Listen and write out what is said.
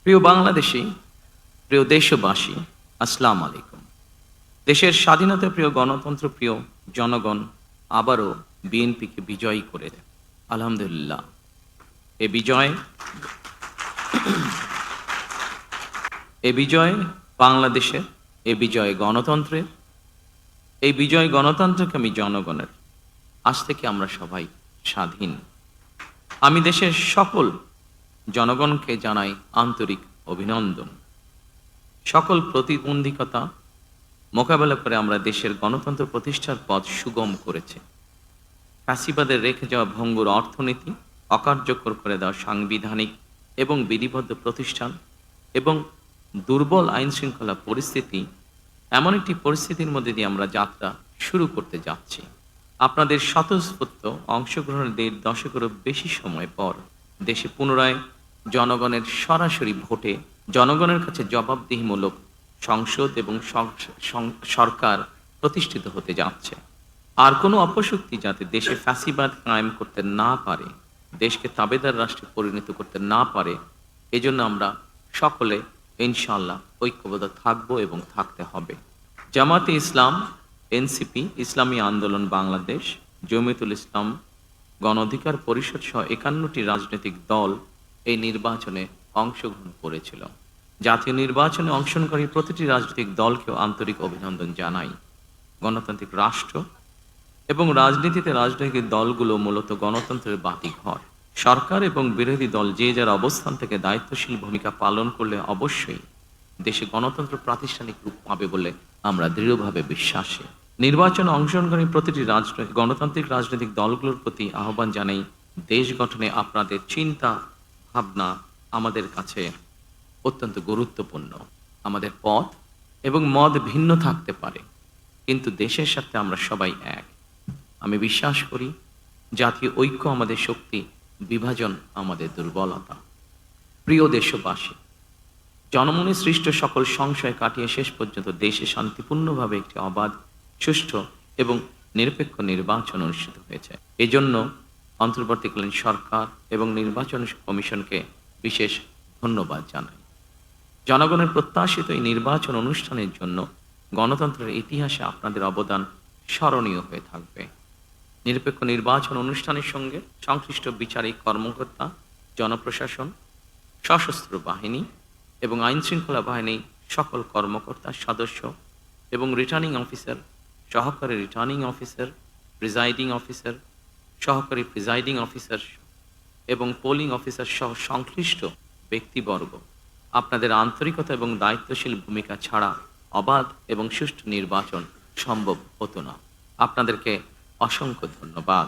প্রিয় বাংলাদেশী, প্রিয় দেশবাসী, আসসালামু আলাইকুম। দেশের স্বাধীনতা প্রিয় গণতন্ত্র প্রিয় জনগণ আবারও বিএনপিকে বিজয়ী করে দেয়। আলহামদুলিল্লাহ। এ বিজয় এ বিজয় বাংলাদেশের, এ বিজয় গণতন্ত্রের, এই বিজয় গণতন্ত্রকামী জনগণের। আজ থেকে আমরা সবাই স্বাধীন। আমি দেশের সকল জনগণকে জানাই আন্তরিক অভিনন্দন। সকল প্রতিবন্ধকতা মোকাবেলা করে আমরা দেশের গণতন্ত্র প্রতিষ্ঠার পথ সুগম করেছি। ফ্যাসিবাদের রেখে যাওয়া ভঙ্গুর অর্থনীতি, অকার্যকর করে দেওয়া সাংবিধানিক এবং বিধিবদ্ধ প্রতিষ্ঠান এবং দুর্বল আইন শৃঙ্খলা পরিস্থিতি, এমন একটি পরিস্থিতির মধ্যে দিয়ে আমরা যাত্রা শুরু করতে যাচ্ছি। আপনাদের স্বতঃস্ফূর্ত অংশগ্রহণের 1.5 দশকেরও বেশি সময় পর দেশে পুনরায় জনগণের সরাসরি ভোটে জনগণের কাছে জবাবদিহিমূলক সংসদ এবং সরকার প্রতিষ্ঠিত হতে যাচ্ছে। আর কোনো অপশক্তি যাতে দেশে ফ্যাসিবাদ কায়েম করতে না পারে, দেশকে তাবেদার রাষ্ট্রে পরিণত করতে না পারে, এজন্য আমরা সকলে ইনশাআল্লাহ ঐক্যবদ্ধ থাকবো এবং থাকতে হবে। জামাতে ইসলাম, এনসিপি, ইসলামী আন্দোলন বাংলাদেশ, জমিয়তুল ইসলাম, গণ অধিকার পরিষদ সহ 51টি রাজনৈতিক দল এই নির্বাচনে অংশগ্রহণ করেছিল। জাতীয় নির্বাচনে অংশগ্রহণকারী প্রতিটি রাজনৈতিক দলকেও আন্তরিক অভিনন্দন জানাই। গণতান্ত্রিক রাষ্ট্র এবং রাজনীতিতে রাজনৈতিক দলগুলো মূলত গণতন্ত্রের বাতিঘর। সরকার এবং বিরোধী দল যে যার অবস্থান থেকে দায়িত্বশীল ভূমিকা পালন করলে অবশ্যই দেশে গণতন্ত্র প্রাতিষ্ঠানিক রূপ পাবে বলে আমরা দৃঢ়ভাবে বিশ্বাসী। নির্বাচনে অংশগ্রহণকারী প্রতিটি গণতান্ত্রিক রাজনৈতিক দলগুলোর প্রতি আহ্বান জানাই, দেশ গঠনে আপনাদের চিন্তা ভাবনা আমাদের কাছে অত্যন্ত গুরুত্বপূর্ণ। আমাদের পথ এবং মত ভিন্ন থাকতে পারে, কিন্তু দেশের সাথে আমরা সবাই এক। আমি বিশ্বাস করি জাতীয় ঐক্য আমাদের শক্তি, বিভাজন আমাদের দুর্বলতা। প্রিয় দেশবাসী, জনমনে সৃষ্ট সকল সংশয় কাটিয়ে শেষ পর্যন্ত দেশে শান্তিপূর্ণভাবে একটি অবাধ, সুষ্ঠু এবং নিরপেক্ষ নির্বাচন অনুষ্ঠিত হয়েছে। এজন্য অন্তর্বর্তীকালীন সরকার এবং নির্বাচন কমিশনকে বিশেষ ধন্যবাদ জানাই। জনগণের প্রত্যাশিত এই নির্বাচন অনুষ্ঠানের জন্য গণতন্ত্রের ইতিহাসে আপনাদের অবদান স্মরণীয় হয়ে থাকবে। নিরপেক্ষ নির্বাচন অনুষ্ঠানের সঙ্গে সংশ্লিষ্ট বিচারিক কর্মকর্তা, জনপ্রশাসন, সশস্ত্র বাহিনী এবং আইনশৃঙ্খলা বাহিনীর সকল কর্মকর্তা, সদস্য এবং রিটার্নিং অফিসার, সহকারী রিটার্নিং অফিসার, প্রিজাইডিং অফিসার, সহকারী প্রিজাইডিং অফিসার এবং পোলিং অফিসার সহ সংশ্লিষ্ট ব্যক্তিবর্গ, আপনাদের আন্তরিকতা এবং দায়িত্বশীল ভূমিকা ছাড়া অবাধ এবং সুষ্ঠু নির্বাচন সম্ভব হতো না। আপনাদেরকে অসংখ্য ধন্যবাদ।